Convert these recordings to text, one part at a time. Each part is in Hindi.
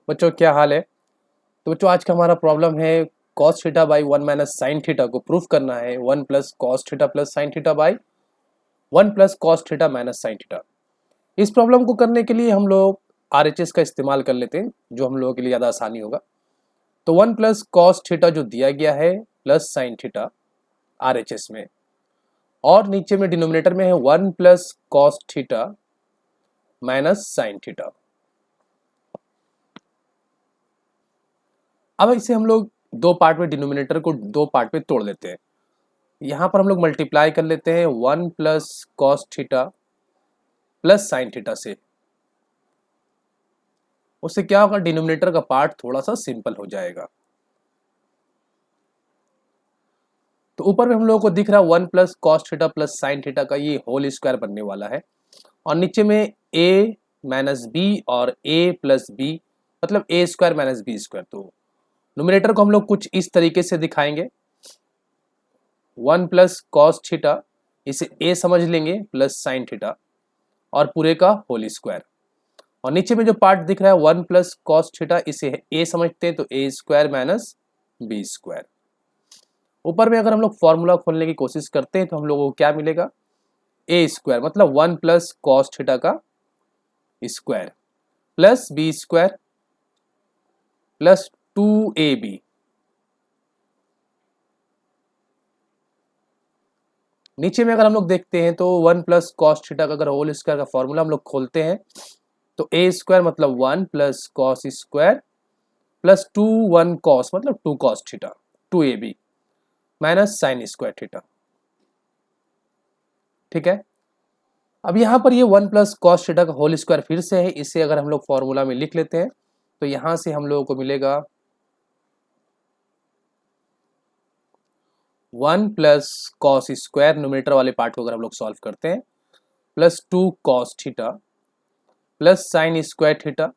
बच्चों क्या हाल है। तो बच्चों आज का हमारा प्रॉब्लम है cos theta by 1 minus sine theta को प्रूफ करना है 1 plus cos theta plus sine theta by 1 plus cos theta minus sine theta. इस प्रॉब्लम को करने के लिए हम लोग RHS का इस्तेमाल कर लेते हैं जो हम लोगों के लिए ज़्यादा आसानी होगा। तो 1 प्लस कॉस थीटा जो दिया गया है प्लस साइन थीटा RHS में, और नीचे में डिनोमिनेटर में है 1 plus cos theta minus sine theta. अब इसे हम लोग दो पार्ट में, डिनोमिनेटर को दो पार्ट में तोड़ लेते हैं। यहाँ पर हम लोग मल्टीप्लाई कर लेते हैं 1 plus cos theta plus sine theta से। उससे क्या होगा, डिनोमिनेटर का पार्ट थोड़ा सा सिंपल हो जाएगा। तो ऊपर में हम लोगों को दिख रहा है 1 plus cos theta plus sine theta का ये होल स्क्वायर बनने वाला है, और नीचे में a माइनस बी और a प्लस बी, मतलब a square minus B square. तो न्यूमरेटर को हम लोग कुछ इस तरीके से दिखाएंगे, 1 प्लस कॉस थीटा इसे a समझ लेंगे प्लस साइन थीटा और पूरे का होल स्क्वायर, और नीचे में जो पार्ट दिख रहा है 1 प्लस कॉस थीटा इसे a समझते हैं तो a square minus B square. ऊपर में अगर हम लोग फॉर्मूला खोलने की कोशिश करते हैं तो हम लोगों को क्या मिलेगा, a स्क्वायर मतलब 1 प्लस कॉस थीटा का square plus b square plus 2ab। नीचे में अगर हम लोग देखते हैं तो 1 प्लस कॉस थीटा का अगर होल स्क्वायर का फॉर्मूला हम लोग खोलते हैं तो a स्क्वायर मतलब 1 plus cos square plus 1 cos मतलब 2 cos theta 2ab minus sine square theta. ठीक है, अब यहाँ पर ये 1 प्लस कॉस थीटा का होल स्क्वायर फिर से है, इसे अगर हम लोग फॉर्मूला में लिख लेते हैं तो यहाँ से हम लोगों को मिलेगा 1 प्लस कॉस स्क्वायर, न्यूमरेटर वाले पार्ट को अगर हम लोग सॉल्व करते हैं, plus 2 cos theta plus sine square theta,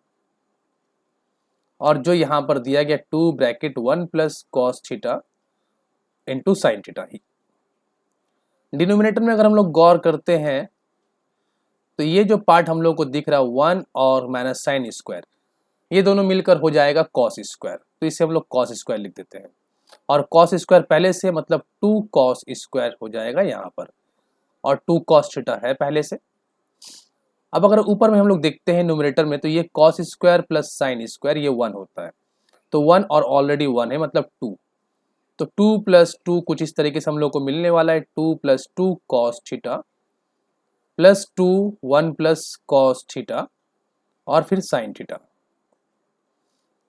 और जो यहाँ पर दिया गया 2 bracket 1 plus cos theta into sine theta ही। डिनोमिनेटर में अगर हम लोग गौर करते हैं तो ये जो पार्ट हम लोग को दिख रहा है 1 और माइनस साइन स्क्वायर, ये दोनों मिलकर हो जाएगा कॉस स्क्वायर, तो इसे हम लोग कॉस स्क्वायर लिख देते हैं, और कॉस स्क्वायर पहले से मतलब 2 कॉस स्क्वायर हो जाएगा यहाँ पर, और 2 कॉस थीटा है पहले से। अब अगर ऊपर में हम लोग देखते हैं न्यूमरेटर में तो ये cos square plus sine square ये 1 होता है, तो 1 और ऑलरेडी 1 है मतलब 2, तो 2 प्लस 2 कुछ इस तरीके से हम लोग को मिलने वाला है, 2 plus 2 cos theta plus 2 1 plus cos theta और फिर साइन थीटा,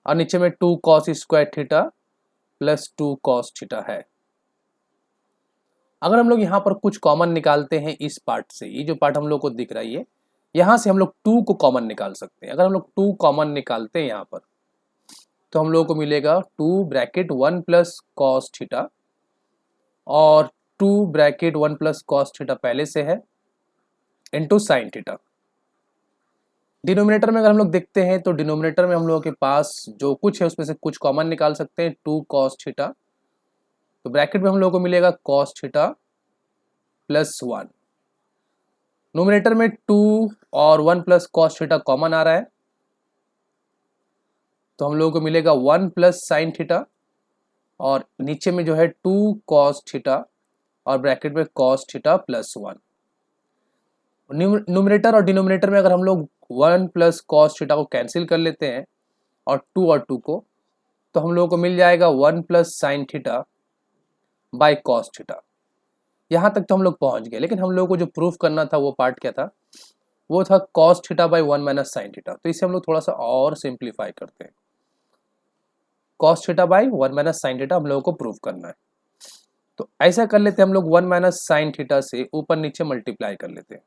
और नीचे में 2 cos square theta plus 2 cos theta है। अगर हम लोग यहाँ पर कुछ कॉमन निकालते हैं इस पार्ट से, ये जो पार्ट हम लोग को दिख रहा है ये, यहाँ से हम लोग 2 को कॉमन निकाल सकते हैं। अगर हम लोग 2 कॉमन निकालते हैं यहाँ पर तो हम लोगों को मिलेगा 2 ब्रैकेट 1 प्लस कॉस थीटा और 2 ब्रैकेट 1 प्लस कॉस थीटा पहले से है इंटू साइन थीटा। डिनोमिनेटर में अगर हम लोग देखते हैं तो डिनोमिनेटर में हम लोगों के पास जो कुछ है उसमें से कुछ कॉमन निकाल सकते हैं, 2 कॉस थीटा, तो ब्रैकेट में हम लोगों को मिलेगा कॉस थीटा प्लस 1। नोमिनेटर में 2 और 1 प्लस कॉस थीटा कॉमन आ रहा है तो हम लोगों को मिलेगा 1 प्लस साइन थीटा, और नीचे में जो है 2 कॉस थीटा और ब्रैकेट में कॉस थीटा प्लस 1। न्यूमरेटर और डिनोमिनेटर में अगर हम लोग 1 प्लस कॉस थीटा को कैंसिल कर लेते हैं और 2 को, तो हम लोगों को मिल जाएगा 1 plus sine theta by cos theta. यहाँ तक तो हम लोग पहुंच गए, लेकिन हम लोगों को जो प्रूफ करना था वो पार्ट क्या था, वो था cos theta by 1 minus sine theta. तो इसे हम लोग थोड़ा सा और सिंप्लीफाई करते हैं, cos theta by 1 minus sine theta हम लोगों को प्रूफ करना है। तो ऐसा कर लेते हैं हम लोग, 1 माइनस साइन थीटा से ऊपर नीचे मल्टीप्लाई कर लेते हैं,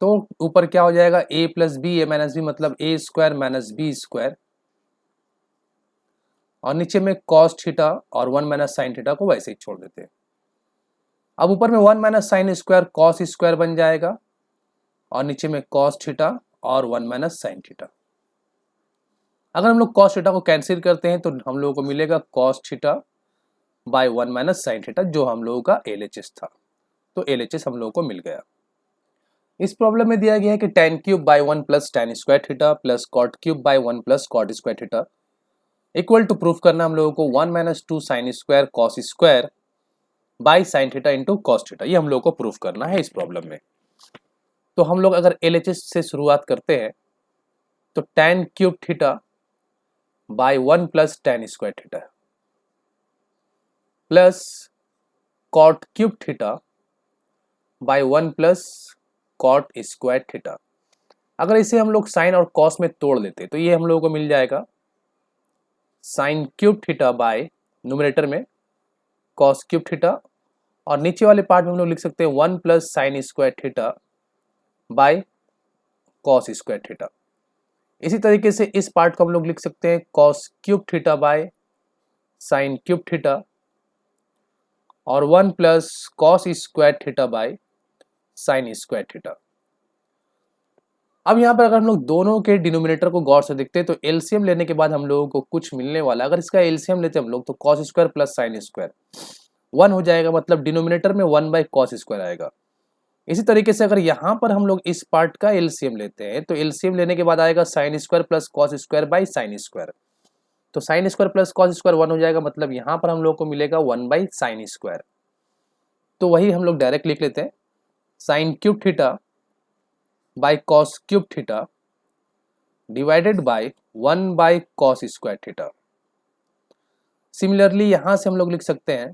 तो ऊपर क्या हो जाएगा, a plus B A minus B मतलब a square minus B square, और नीचे में कॉस थीटा और 1 माइनस साइन थीटा को वैसे ही छोड़ देते हैं। अब ऊपर में 1 minus sine square cos square बन जाएगा, और नीचे में कॉस थीटा और 1 माइनस साइन थीटा। अगर हम लोग कॉस थीटा को कैंसिल करते हैं तो हम लोगों को मिलेगा cos theta by 1 minus sine theta, जो हम लोगों का LHS था, तो LHS हम लोगों को मिल गया। इस प्रॉब्लम में दिया गया है कि tan cube by 1 plus tan square theta plus cot cube by 1 plus cot square theta equal to proof करना हम लोगों को 1 minus 2 sign square cos square by sign theta into cos theta, ये हम लोग को प्रूफ करना है इस प्रॉब्लम में। तो हम लोग अगर LHS से शुरुआत करते हैं तो tan cube theta by 1 plus tan square theta plus cot cube theta by 1 plus cot square theta. अगर इसे हम लोग साइन और कॉस में तोड़ देते तो ये हम लोगों को मिल जाएगा sign cube theta by numerator में कॉस क्यूब थीटा, और नीचे वाले पार्ट में हम लोग लिख सकते हैं 1 plus sine square theta by cos square theta. इसी तरीके से इस पार्ट को हम लोग लिख सकते हैं cos cube theta by sine cube theta और 1 plus cos square theta by sine square theta. अब यहाँ पर अगर हम लोग दोनों के डिनोमिनेटर को गौर से देखते हैं तो एलसीएम लेने के बाद हम लोगों को कुछ मिलने वाला, अगर इसका एलसीएम लेते हैं हम लोग तो cos square plus sine square 1 हो जाएगा, मतलब डिनोमिनेटर में 1 बाई कॉस स्क्वायर आएगा। इसी तरीके से अगर यहाँ पर हम लोग इस पार्ट का एलसीएम लेते हैं तो एलसीएम लेने के बाद आएगा sine square plus cos square by sine square, तो sine square plus cos square 1 हो जाएगा, मतलब यहाँ पर हम लोग को मिलेगा 1 बाई साइन स्क्वायर। तो वही हम लोग डायरेक्ट लिख लेते हैं sign cube theta by cos cube theta divided by 1 by cos square theta. Similarly यहां से हम लोग लिख सकते हैं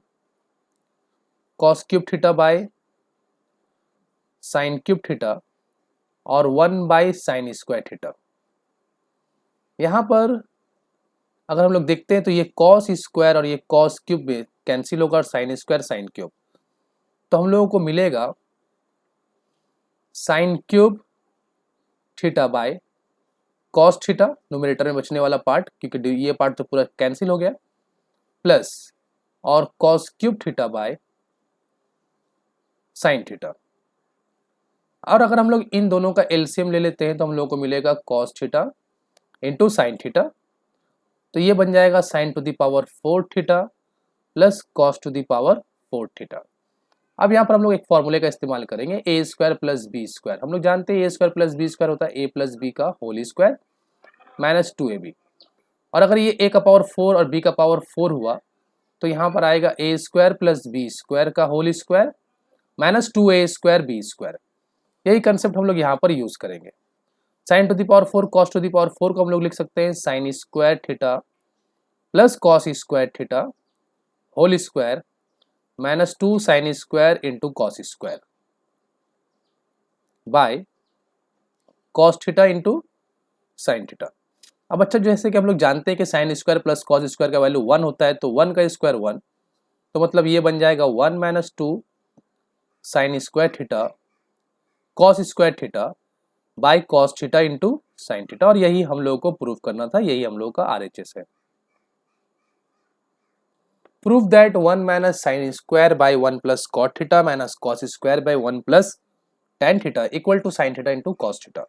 cos cube theta by sine cube theta और 1 बाई साइन स्क्वायर थीटा। यहां पर अगर हम लोग देखते हैं तो ये कॉस स्क्वायर और ये कॉस क्यूब में कैंसिल होगा और साइन स्क्वायर साइन क्यूब, तो हम लोगों को मिलेगा sign cube theta by cos theta, numerator में बचने वाला पार्ट क्योंकि ये पार्ट तो पूरा कैंसिल हो गया, प्लस और cos cube theta by sine theta. और अगर हम लोग इन दोनों का एलसीएम ले लेते हैं तो हम लोगों को मिलेगा cos theta into sine theta, तो ये बन जाएगा sign to the power 4 theta plus cos two the power 4 theta. अब यहाँ पर हम लोग एक फॉर्मूले का इस्तेमाल करेंगे ए स्क्वायर प्लस बी स्क्वायर। हम लोग जानते हैं ए स्क्वायर प्लस बी स्क्वायर होता है ए प्लस बी का होल स्क्वायर माइनस 2ab, और अगर ये ए का पावर 4 और बी का पावर 4 हुआ तो यहाँ पर आएगा ए स्क्वायर प्लस बी स्क्वायर का whole square minus 2a square B square. यही कंसेप्ट हम लोग यहाँ पर यूज करेंगे। Sign to the power 4 cos two the power 4 को हम लोग लिख सकते हैं sign square theta plus cos square theta whole square minus 2 sign square into cos square by cos theta into sine theta. अब अच्छा, जैसे कि हम लोग जानते हैं कि sign square plus cos square का वैल्यू 1 होता है, तो 1 का स्क्वायर 1, तो मतलब ये बन जाएगा 1 minus 2 sign square theta cos square theta by cos theta into sine theta, और यही हम लोगों को प्रूफ करना था, यही हम लोगों का आरएचएस है। Proof that 1 minus sine square by 1 plus cot theta minus cos square by 1 plus tan theta equal to sine theta into cos theta.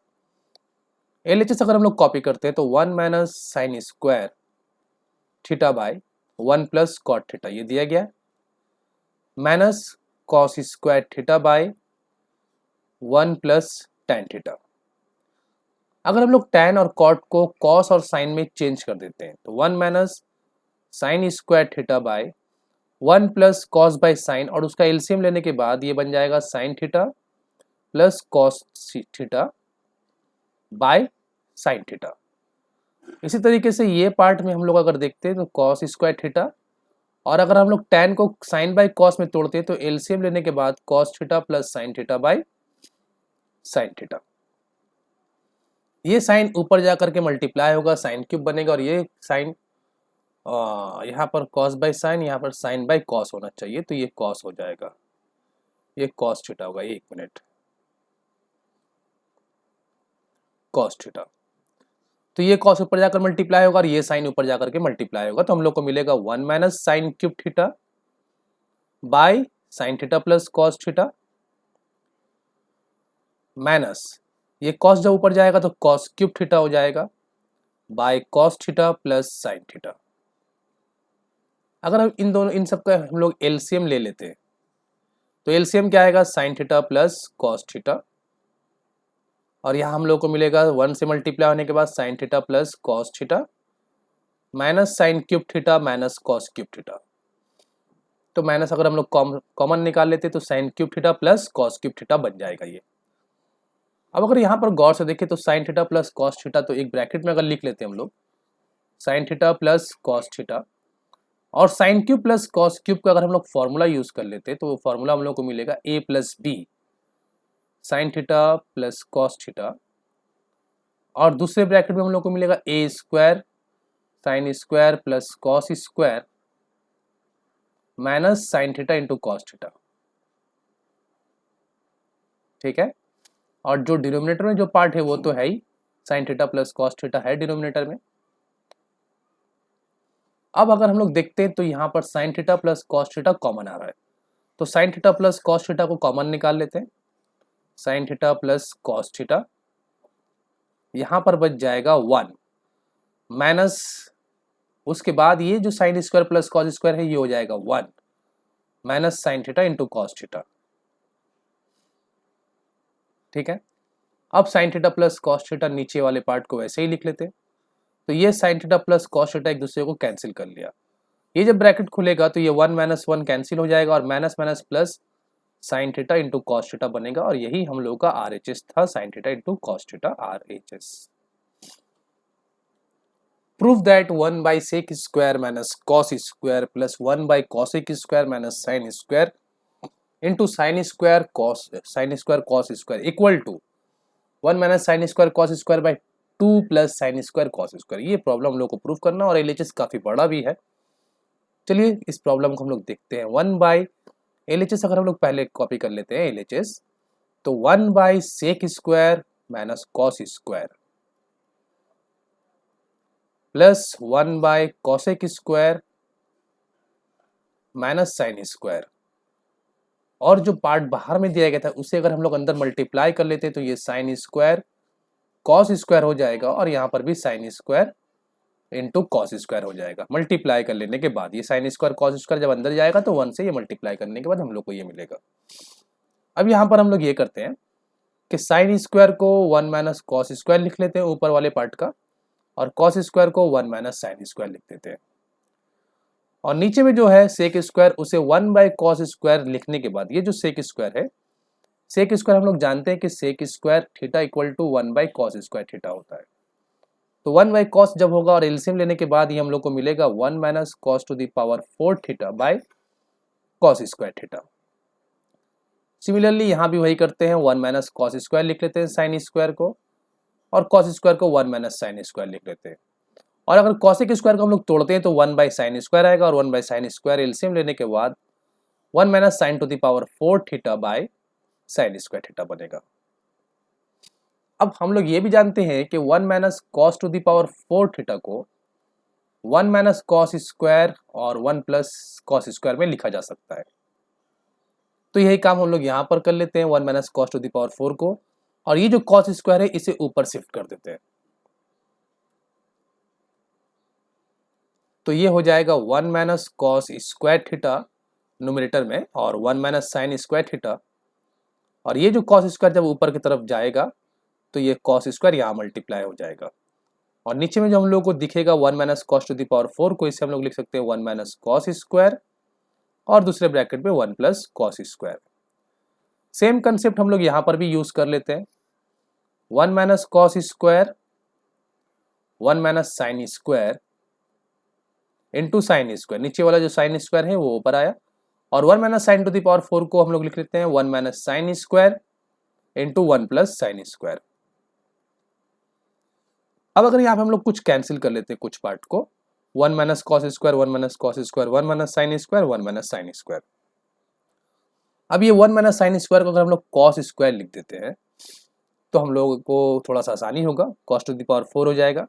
LHS अगर हम लोग कॉपी करते हैं तो 1 minus sine square theta by 1 plus cot theta ये दिया गया, minus cos square theta by 1 plus tan theta. अगर हम लोग tan और cot को cos और sin में चेंज कर देते हैं तो 1 minus sine square theta by 1 plus cos by sine, और उसका एलसीएम लेने के बाद ये बन जाएगा sign theta plus cos theta by sine theta. इसी तरीके से ये पार्ट में हम लोग अगर देखते हैं तो कॉस स्क्वायर थीटा, और अगर हम लोग tan को साइन बाय कॉस में तोड़ते हैं तो एलसीएम लेने के बाद cos theta plus sine theta by sine theta. ये साइन ऊपर जा करके मल्टीप्लाई होगा, साइन क्यूब बनेगा, और ये साइन यहाँ पर कॉस बाय साइन, यहाँ पर साइन बाय कॉस होना चाहिए, तो ये कॉस हो जाएगा, ये कॉस थीटा होगा। एक मिनट, कॉस थीटा, तो ये कॉस ऊपर जाकर मल्टीप्लाई होगा और ये साइन ऊपर जाकर के मल्टीप्लाई होगा, तो हम लोग को मिलेगा 1 minus sign cube theta by sine theta plus cos theta minus ये कॉस जब ऊपर जाएगा तो कॉस क्यूब थीटा हो जाएगा by cos theta plus sine theta. अगर हम इन सब का हम लोग एलसीएम ले लेते हैं तो एलसीएम क्या आएगा, sign theta plus cos theta और यहाँ हम लोग को मिलेगा 1 से मल्टीप्लाई होने के बाद sign theta plus cos theta minus sign cube theta minus cos cube theta. तो माइनस अगर हम लोग कॉमन निकाल लेते तो sign cube theta plus cos cube theta बन जाएगा ये। अब अगर यहाँ पर गौर से देखें तो sine theta plus cos theta तो एक ब्रैकेट में अगर लिख लेते हैं हम लोग sine theta plus cos theta, और sine cube plus cos cube का अगर हम लोग फॉर्मूला यूज कर लेते तो वो फॉर्मूला हम लोग को मिलेगा a plus b sine theta plus cos theta, और दूसरे ब्रैकेट में हम लोग को मिलेगा a square sine square plus cos square minus sine theta into cos theta. ठीक है, और जो डिनोमिनेटर में जो पार्ट है वो तो है ही, sine theta plus cos theta है डिनोमिनेटर में। अब अगर हम लोग देखते हैं तो यहाँ पर sine theta plus cos theta common आ रहा है, तो sine theta plus cos theta को कॉमन निकाल लेते हैं। Sine theta plus cos theta यहाँ पर बच जाएगा 1 माइनस, उसके बाद ये जो sign square plus cos square है ये हो जाएगा 1 minus sine theta into cos theta. ठीक है, अब sign theta plus cos theta नीचे वाले पार्ट को वैसे ही लिख लेते हैं, तो ये sign theta plus cos theta एक दूसरे को कैंसिल कर लिया। ये जब ब्रैकेट खुलेगा तो ये 1 माइनस 1 कैंसिल हो जाएगा और minus minus plus sine theta into cos theta बनेगा, और यही हम लोग का RHS था, sine theta into cos theta RHS। Prove that 1 by sec square minus cos square plus 1 by cosec square minus sine square into sine square cos square equal to 1 minus sine square cos square by 2 plus sine square cos square. ये प्रॉब्लम हम लोग को प्रूव करना, और LHS काफी बड़ा भी है। चलिए इस प्रॉब्लम को हम लोग देखते हैं। 1 बाई LHS अगर हम लोग पहले कॉपी कर लेते हैं LHS, तो 1 by sec square minus cos square plus 1 by cosec square minus sine square, और जो पार्ट बाहर में दिया गया था उसे अगर हम लोग अंदर मल्टीप्लाई कर लेते तो ये साइन स्क्वायर कॉस स्क्वायर हो जाएगा, और यहाँ पर भी sign square into cos square हो जाएगा। मल्टीप्लाई कर लेने के बाद ये साइन स्क्वायर कॉस स्क्वायर जब अंदर जाएगा तो 1 से ये मल्टीप्लाई करने के बाद हम लोग को ये मिलेगा। अब यहाँ पर हम लोग ये करते हैं कि साइन स्क्वायर को 1 माइनस कॉस स्क्वायर लिख लेते हैं ऊपर वाले पार्ट का, और कॉस स्क्वायर को 1 माइनस साइन स्क्वायर लिख देते हैं, और नीचे में जो है सेक स्क्वायर उसे 1 बाई कॉस स्क्वायर लिखने के बाद ये जो सेक स्क्वायर है, सेक स्क्वायर हम लोग जानते हैं कि sec square theta equal to 1 by cos square theta होता है। तो 1 बाई कॉस जब होगा और एलसीएम लेने के बाद ये हम लोग को मिलेगा 1 minus cos two the power 4 theta by cos square theta. Similarly यहाँ भी वही करते हैं, 1 माइनस कॉस स्क्वायर लिख लेते हैं साइन स्क्वायर को, और कॉस स्क्वायर को 1 माइनस साइन स्क्वायर लिख लेते हैं, और अगर कॉसेक स्क्वायर को हम लोग तोड़ते हैं तो 1 बाई साइन स्क्वायर आएगा, और 1 बाई साइन स्क्वायर एलसीएम लेने के बाद 1 minus sign to the power 4 theta by sine square theta बनेगा। अब हम लोग ये भी जानते हैं कि 1 minus cos two the power 4 theta को 1 माइनस कॉस स्क्वायर और 1 प्लस कॉस स्क्वायर में लिखा जा सकता है, तो यही काम हम लोग यहाँ पर कर लेते हैं। 1 minus cos two the power 4 को, और ये जो कॉस स्क्वायर है इसे ऊपर शिफ्ट कर देते हैं, तो ये हो जाएगा 1 minus cos square theta numerator में और 1 माइनस साइन स्क्वायर थीटा, और ये जो कॉस स्क्वायर जब ऊपर की तरफ जाएगा तो ये कॉस स्क्वायर यहाँ मल्टीप्लाई हो जाएगा, और नीचे में जो हम लोग को दिखेगा 1 minus cos two the power 4 को इसे हम लोग लिख सकते हैं 1 माइनस कॉस स्क्वायर, और दूसरे ब्रैकेट में 1 plus cos square. Same concept हम लोग यहाँ पर भी यूज कर लेते हैं। 1 minus cos square 1 minus sine square into sine square, नीचे वाला जो साइन स्क्वायर है वो ऊपर आया, और 1 minus sign to the power 4 को हम लोग लिख लेते हैं 1 minus sine square into 1 plus sine square. अब अगर यहाँ पे हम लोग कुछ कैंसिल कर लेते हैं कुछ पार्ट को, 1 minus cos square 1 minus cos square 1 minus sine square 1 minus sine square. अब ये 1 माइनस साइन स्क्वायर को अगर हम लोग कॉस स्क्वायर लिख देते हैं तो हम लोग को थोड़ा सा आसानी होगा, कॉस टू द पावर 4 हो जाएगा,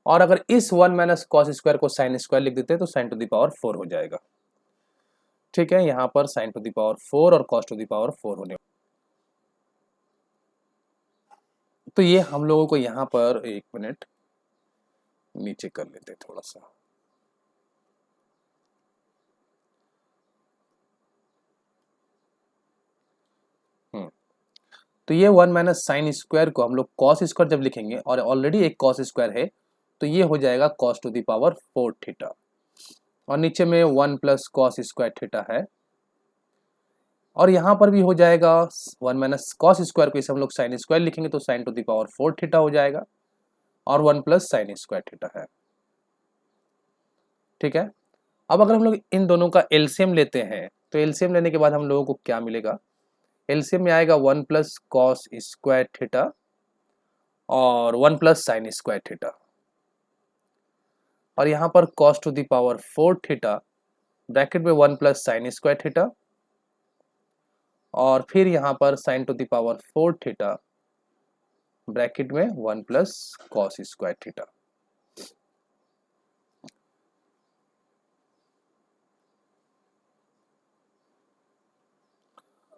और अगर इस 1 माइनस कॉस स्क्वायर को साइन स्क्वायर लिख देते हैं तो साइन टू द पावर 4 हो जाएगा। ठीक है, यहाँ पर साइन टू द पावर 4 और कॉस टू द पावर 4 होने, तो ये हम लोगों को यहाँ पर एक मिनट नीचे कर लेते हैं थोड़ा सा। तो ये 1 माइनस साइन स्क्वायर को हम लोग कॉस स्क्वायर जब लिखेंगे और ऑलरेडी एक कॉस स्क्वायर है तो ये हो जाएगा cos two the power 4 theta, और नीचे में 1 प्लस कॉस स्क्वायर थीटा है, और यहाँ पर भी हो जाएगा 1 माइनस कॉस स्क्वायर को इसे हम लोग साइन स्क्वायर लिखेंगे तो sign to the power 4 theta हो जाएगा, और 1 प्लस साइन स्क्वायर थीटा है। ठीक है, अब अगर हम लोग इन दोनों का एलसीएम लेते हैं तो एलसीएम लेने के बाद हम लोगों को क्या मिलेगा, एलसीएम में आएगा 1 प्लस कॉस स्क्वायर थीटा और 1 प्लस साइन स्क्वायर थीटा, और यहाँ पर cos two the power 4 theta bracket में 1 प्लस साइन स्क्वायर थीटा, और फिर यहाँ पर sign to the power 4 theta bracket में 1 प्लस कॉस स्क्वायर थीटा।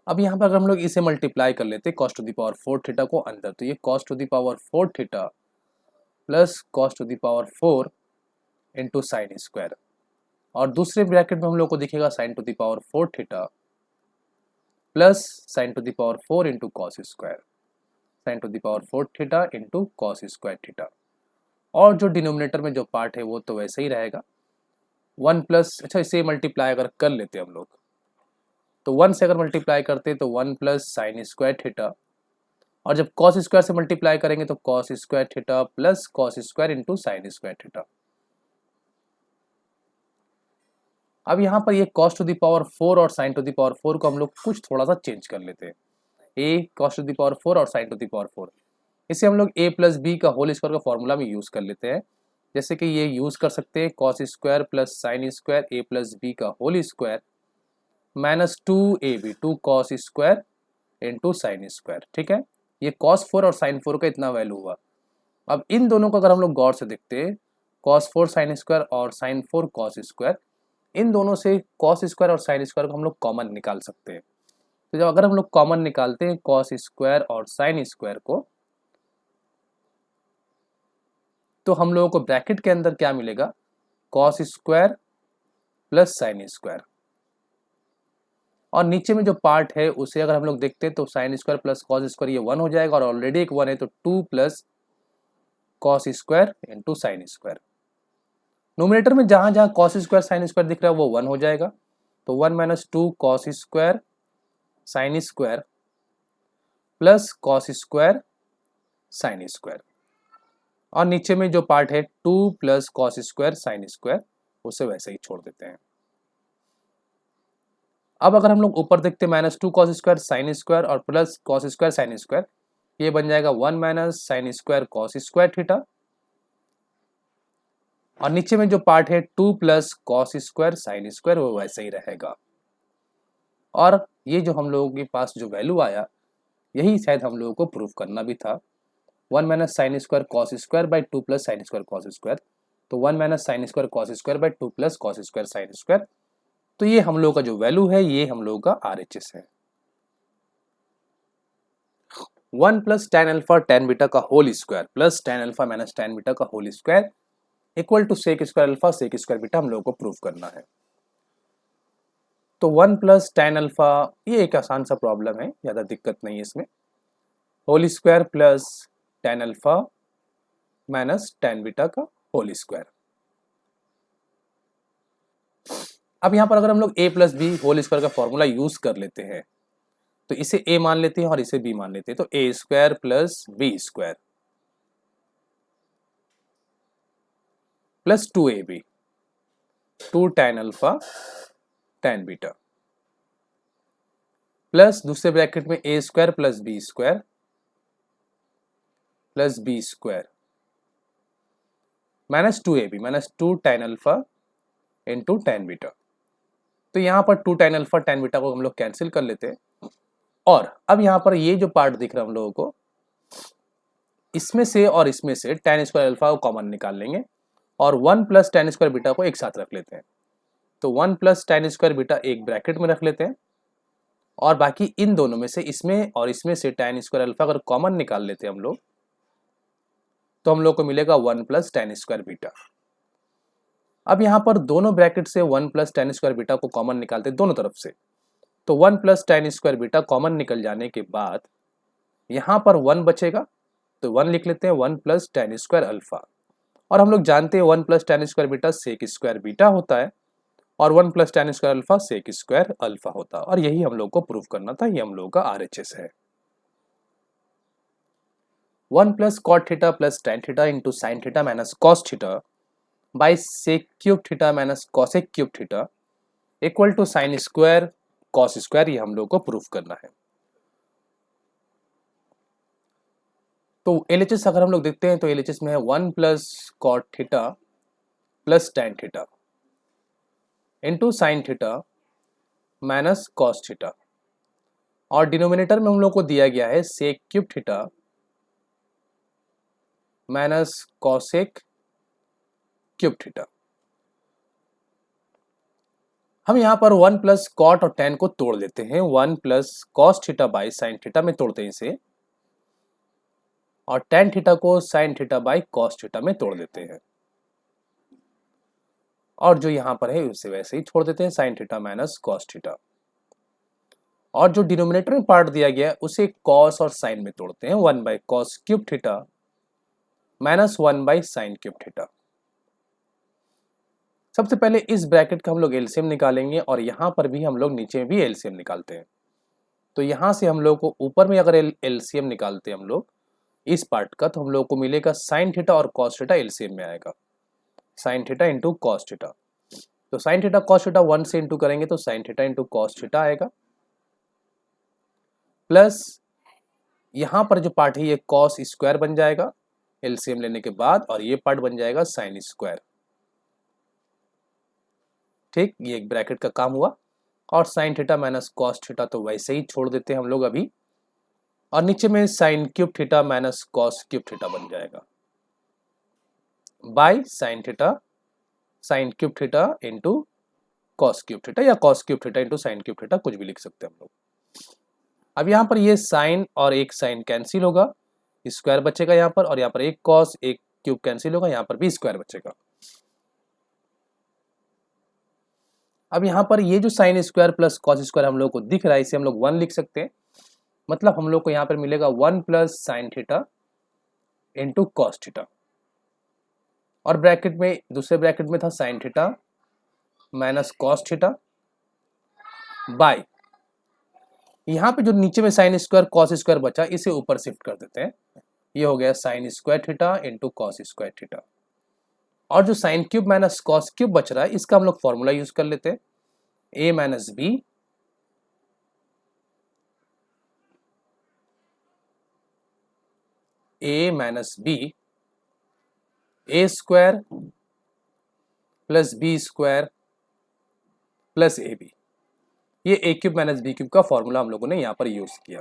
अब यहाँ पर अगर हम लोग इसे मल्टीप्लाई कर लेते cos two the power 4 theta को अंदर, तो ये cos two the power 4 theta plus cos two the power 4 into sine square, और दूसरे ब्रैकेट में हम लोग को दिखेगा sign to the power 4 theta plus sign to the power 4 into cos square, sign to the power 4 theta into cos square theta, और जो डिनोमिनेटर में जो पार्ट है वो तो वैसे ही रहेगा 1 प्लस, अच्छा इसे मल्टीप्लाई अगर कर लेते हम लोग तो 1 से अगर मल्टीप्लाई करते तो 1 प्लस साइन स्क्वायर थीटा, और जब कॉस स्क्वायर से मल्टीप्लाई करेंगे तो cos square theta plus cos square into sine square theta. अब यहाँ पर ये कॉस टू द पावर 4 और साइन टू द पावर 4 को हम लोग कुछ थोड़ा सा चेंज कर लेते हैं, ए कॉस टू द पावर 4 और साइन टू द पावर 4, इसे हम लोग ए प्लस बी का होल स्क्वायर का फॉर्मूला में यूज कर लेते हैं। जैसे कि ये यूज कर सकते हैं cos square plus sine square A plus B का whole square minus 2ab 2 cos square into sine square. ठीक है, ये कॉस 4 और साइन 4 का इतना वैल्यू हुआ। अब इन दोनों को अगर हम लोग गौर से देखते हैं कॉस 4 साइन स्क्वायर और साइन 4 कॉस स्क्वायर, इन दोनों से कॉस स्क्वायर और साइन स्क्वायर को हम लोग कॉमन निकाल सकते हैं। तो जब अगर हम लोग कॉमन निकालते हैं कॉस स्क्वायर और साइन स्क्वायर को, तो हम लोगों को ब्रैकेट के अंदर क्या मिलेगा, cos square plus sine square, और नीचे में जो पार्ट है उसे अगर हम लोग देखते हैं तो sine square plus cos square ये 1 हो जाएगा, और ऑलरेडी एक 1 है तो 2 plus cos square into sine square. Nominator में जहां जहां कॉस स्क्वायर साइन स्क्वायर दिख रहा है वो 1 हो जाएगा, तो 1 minus 2 cos square sine square plus cos square sine square, और नीचे में जो पार्ट है 2 plus cos square sine square उसे वैसे ही छोड़ देते हैं। अब अगर हम लोग ऊपर देखते हैं minus 2 cos square sine square और plus cos square sine square, ये बन जाएगा 1 minus sine square cos square theta, और नीचे में जो पार्ट है 2 plus cos square sine square वो वैसे ही रहेगा। और ये जो हम लोगों के पास जो वैल्यू आया यही शायद हम लोगों को प्रूफ करना भी था, 1 minus sine square cos square by 2 plus sine square cos square, तो 1 minus sine square cos square by 2 plus cos square sine square, तो ये हम लोगों का जो वैल्यू है ये हम लोगों का RHS है। 1 plus tan alpha tan beta का whole square plus tan alpha minus tan beta का whole square equal to sec square alpha sec square beta हम लोगों को प्रूफ करना है। तो 1 प्लस टेन अल्फा ये एक आसान सा प्रॉब्लम है, ज़्यादा दिक्कत नहीं है इसमें, whole square plus tan alpha minus tan beta का होल स्क्वायर। अब यहाँ पर अगर हम लोग a plus b whole square का फॉर्मूला यूज कर लेते हैं तो इसे a मान लेते हैं और इसे b मान लेते हैं, तो a square plus b square plus 2ab 2 tan alpha tan beta plus दूसरे ब्रैकेट में a square plus b square plus b square minus 2ab minus 2 tan alpha into tan beta. तो यहाँ पर 2 टेन अल्फा टेन बीटा को हम लोग कैंसिल कर लेते हैं, और अब यहाँ पर ये जो पार्ट दिख रहा है हम लोगों को इसमें से और इसमें से टेन स्क्वायर अल्फा को कॉमन निकाल लेंगे और 1 प्लस टेन स्क्वायर बीटा को एक साथ रख लेते हैं, तो 1 प्लस टेन स्क्वायर बीटा एक ब्रैकेट में रख लेते हैं, और बाकी इन दोनों में से इसमें और इसमें से टेन स्क्वायर अल्फा अगर कॉमन निकाल लेते हैं हम लोग तो हम लोग को मिलेगा 1 प्लस टेन स्क्वायर बीटा। अब यहाँ पर दोनों ब्रैकेट से 1 प्लस टेन स्क्वायर बीटा को कॉमन निकालते हैं दोनों तरफ से, तो 1 plus ten square beta common निकल जाने के बाद यहाँ पर 1 बचेगा तो 1 लिख लेते हैं, 1 प्लस tan स्क्वायर अल्फा। और हम लोग जानते हैं 1 plus tan square beta sec square beta होता है और 1 plus tan square alpha sec square alpha होता है। और यही हम लोग को प्रूव करना था, ये हम लोग का RHS है। 1 plus cot theta plus tan theta into sine theta minus cos theta by sec cube theta minus cosec cube theta equal to sine square cos square, ये हम लोग को प्रूफ करना है। तो LHS अगर हम लोग देखते हैं तो LHS में है 1 plus cot theta plus tan theta into sine theta minus cos theta और डिनोमिनेटर में हम लोग को दिया गया है sec cube theta minus cosec cube theta. हम यहाँ पर 1 प्लस कॉट और tan को तोड़ लेते हैं, 1 plus cos theta by sine theta में तोड़ते हैं इसे, और tan थीटा को sine theta by cos theta में तोड़ देते हैं, और जो यहाँ पर है उसे वैसे ही छोड़ देते हैं, sine theta minus cos theta. और जो डिनोमिनेटर में पार्ट दिया गया है उसे कॉस और साइन में तोड़ते हैं, 1 by cos cube theta minus 1 by sine cube theta. सबसे पहले इस ब्रैकेट का हम लोग एलसीएम निकालेंगे और यहाँ पर भी हम लोग नीचे भी एलसीएम निकालते हैं। तो यहाँ से हम लोग को ऊपर में अगर एलसीएम निकालते हैं हम लोग इस पार्ट का, तो हम लोग को मिलेगा साइन थीटा और कॉस थीटा एलसीएम में आएगा, sign theta into cos theta. तो साइन थीटा कॉस थीटा 1 से इंटू करेंगे तो sine theta into cos theta आएगा, प्लस यहाँ पर जो पार्ट है ये कॉस स्क्वायर बन जाएगा एलसीएम लेने के बाद, और ये पार्ट बन जाएगा साइन स्क्वायर। ठीक, ये एक ब्रैकेट का काम हुआ। और sign theta minus cos theta तो वैसे ही छोड़ देते हैं हम लोग अभी, और नीचे में sine cube theta minus cos cube theta बन जाएगा by sine cube theta into cos cube theta, या cos cube theta into sine cube theta, कुछ भी लिख सकते हैं हम लोग। अब यहाँ पर ये साइन और एक साइन कैंसिल होगा, स्क्वायर बचेगा यहाँ पर, और यहाँ पर एक कॉस एक क्यूब कैंसिल होगा, यहाँ पर भी स्क्वायर बचेगा। अब यहाँ पर ये जो sign square plus cos square हम लोग को दिख रहा है इसे हम लोग 1 लिख सकते हैं, मतलब हम लोग को यहाँ पर मिलेगा 1 plus sine theta into cos theta, और ब्रैकेट में दूसरे ब्रैकेट में था sine theta minus cos theta by यहाँ पे जो नीचे में साइन स्क्वायर कॉस स्क्वायर बचा इसे ऊपर शिफ्ट कर देते हैं, ये हो गया sign square theta into cos square theta. और जो sine cube minus cos cube बच रहा है इसका हम लोग फॉर्मूला यूज कर लेते हैं, a minus b a square plus b square plus a b, ये a cube minus b cube का फॉर्मूला हम लोगों ने यहाँ पर यूज किया।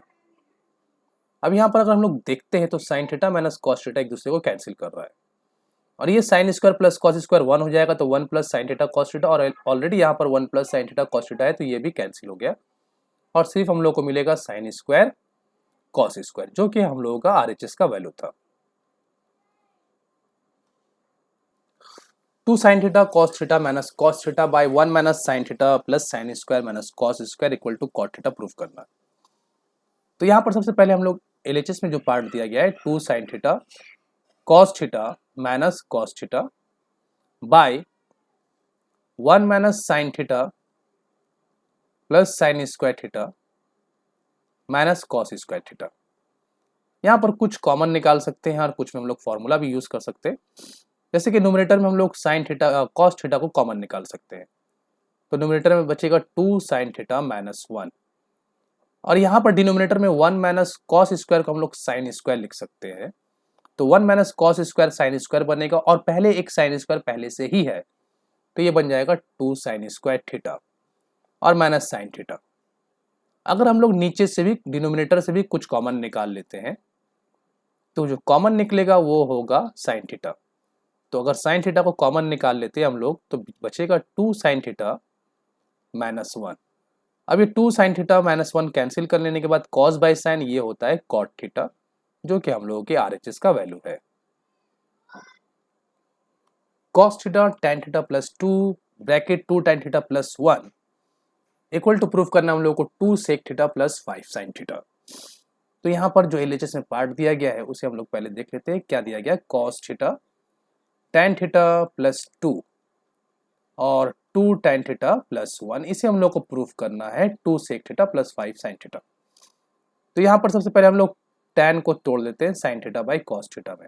अब यहाँ पर अगर हम लोग देखते हैं तो sine theta minus cos theta एक दूसरे को कैंसिल कर रहा है, और ये sign square plus cos square 1 हो जाएगा, तो 1 plus sine theta cos theta, और ऑलरेडी यहाँ पर 1 plus sine theta cos theta है तो ये भी कैंसिल हो गया, और सिर्फ हम लोग को मिलेगा साइन स्क्वायर कॉस स्क्वायर, जो कि हम लोगों का RHS का वैल्यू था। 2 sine theta cos theta minus cos theta by 1 minus sine theta plus sine square minus cos square equal to cot theta proof करना। तो यहाँ पर सबसे पहले हम लोग LHS में जो पार्ट दिया गया है 2 sine theta cos theta minus cos theta by 1 minus sine theta plus sine square theta minus cos square theta. यहाँ पर कुछ कॉमन निकाल सकते हैं और कुछ में हम लोग फॉर्मूला भी यूज कर सकते हैं, जैसे कि न्यूमरेटर में हम लोग साइन थीटा कॉस थीटा को कॉमन निकाल सकते हैं, तो न्यूमरेटर में बचेगा 2 साइन थीटा माइनस 1, और यहाँ पर डिनोमिनेटर में 1 माइनस कॉस स्क्वायर को हम लोग साइन स्क्वायर लिख सकते हैं, तो 1 minus cos square sine square बनेगा, और पहले एक साइन स्क्वायर पहले से ही है तो ये बन जाएगा 2 साइन स्क्वायर थीटा और माइनस साइन थीटा। अगर हम लोग नीचे से भी डिनोमिनेटर से भी कुछ कॉमन निकाल लेते हैं तो जो कॉमन निकलेगा वो होगा साइन थीटा, तो अगर साइन थीटा को कॉमन निकाल लेते हैं हम लोग तो बचेगा 2 साइन थीटा माइनस 1। अब ये 2 साइन थीटा माइनस 1 कैंसिल कर लेने के बाद कॉस बाई साइन ये होता है कॉट थीटा, जो कि हम लोगों के RHS का वैल्यू है। Cos theta tan theta plus 2 bracket 2 tan theta plus 1 equal to proof करना हम लोगों को 2 sec theta plus 5 sine theta. तो यहाँ पर जो LHS में पार्ट दिया गया है उसे हम लोग पहले देख लेते हैं। क्या दिया गया? Cos theta tan theta plus 2 और 2 tan थीटा प्लस 1, इसे हम लोग को प्रूफ करना है 2 sec theta plus 5 sin theta. तो यहाँ पर सबसे पहले हम लोग tan को तोड़ लेते हैं sin theta by cos theta में,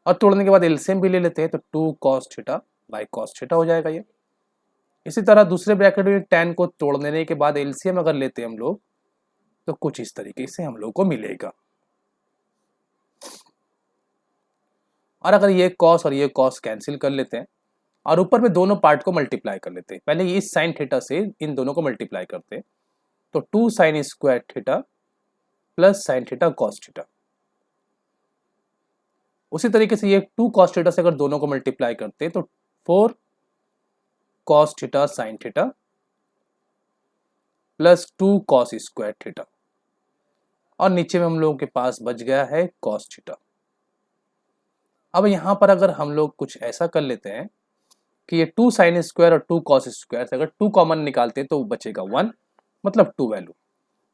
और तोड़ने के बाद एलसीएम भी ले लेते हैं, तो 2 cos theta by cos theta हो जाएगा ये। इसी तरह दूसरे ब्रैकेट में tan को तोड़ लेने के बाद एलसीएम अगर लेते हैं हम लोग तो कुछ इस तरीके से हम लोग को मिलेगा। और अगर ये cos और ये cos कैंसिल कर लेते हैं और ऊपर में दोनों पार्ट को मल्टीप्लाई कर लेते हैं। पहले इस sin थीटा से इन दोनों को मल्टीप्लाई करते हैं, तो 2 sin square theta plus sin theta cos theta. उसी तरीके से ये 2 cos थीटा से अगर दोनों को मल्टीप्लाई करते हैं तो 4 cos theta sin theta plus 2 cos square theta, और नीचे में हम लोगों के पास बच गया है cos थीटा। अब यहाँ पर अगर हम लोग कुछ ऐसा कर लेते हैं कि ये 2 sin स्क्वायर और 2 cos स्क्वायर से अगर 2 कॉमन निकालते हैं तो बचेगा 1, मतलब 2 वैल्यू,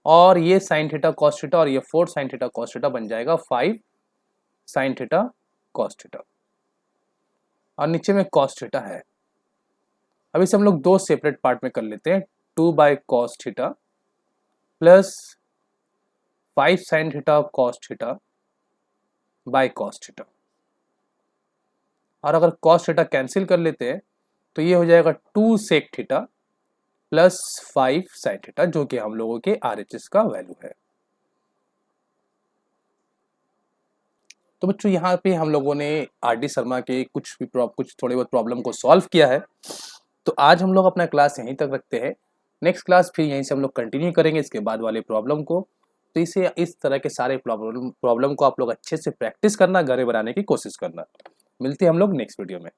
और ये sin थीटा cos थीटा और ये 4 sin थीटा cos थीटा बन जाएगा 5 sin थीटा cos थीटा, और नीचे में cos थीटा है। अब इसे हम लोग दो सेपरेट पार्ट में कर लेते हैं, 2 by cos theta plus 5 sin theta cos theta by cos theta, और अगर cos थीटा कैंसिल कर लेते हैं तो ये हो जाएगा 2 sec theta plus 5 sin theta, जो कि हम लोगों के RHS का वैल्यू है। तो बच्चों यहाँ पे हम लोगों ने RD शर्मा के कुछ थोड़े बहुत प्रॉब्लम को सॉल्व किया है। तो आज हम लोग अपना क्लास यहीं तक रखते हैं। नेक्स्ट क्लास फिर यहीं से हम लोग कंटिन्यू करेंगे इसके बाद वाले प्रॉब्लम को। तो इस तरह के सारे प्रॉब्लम को आप लोग अच्छे से प्रैक्टिस करना, घर में बनाने की कोशिश करना। मिलते हैं हम लोग नेक्स्ट वीडियो में।